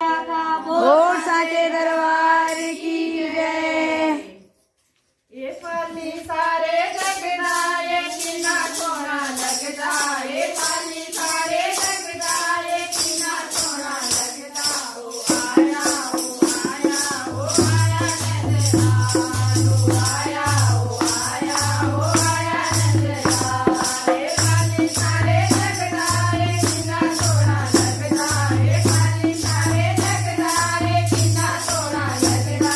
बोल साचे दरबार की जय। ये पाली सारे जगदाए किना सोना लगदा, ये पाली सारे जगदाए किना सोना लगदा। ओ आया नंदलाल, ओ आया नंदलाल। ये पाली सारे जगदाए किना सोना लगदा, ये पाली सारे जगदाए किना सोना लगदा।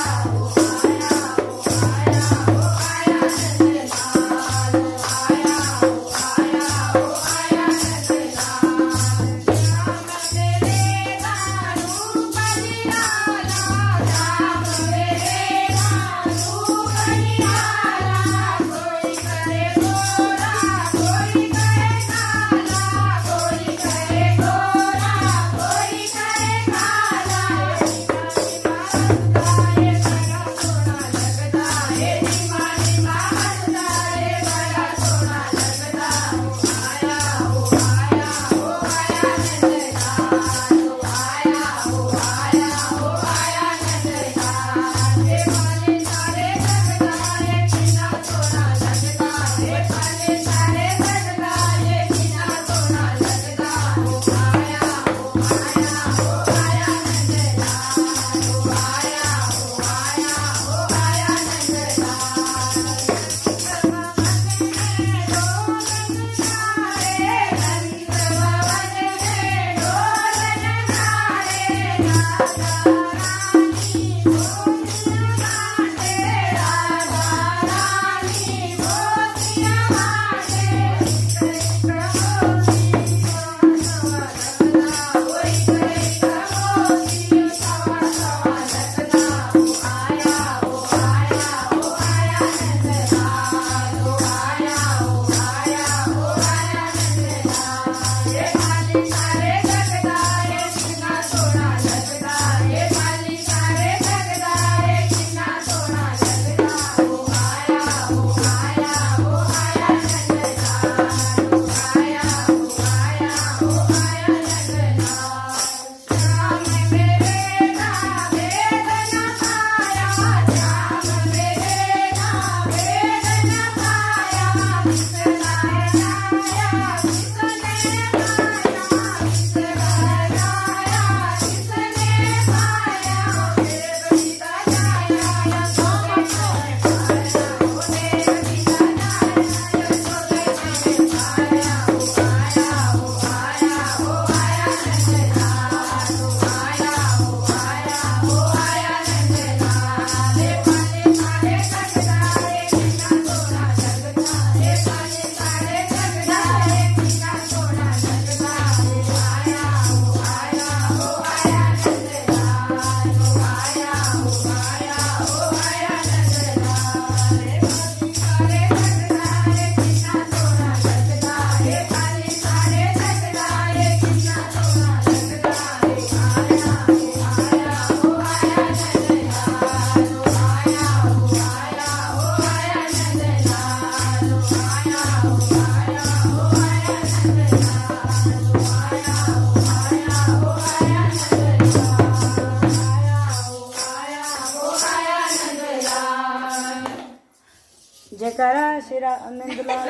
जयकारा श्री नंदलाल।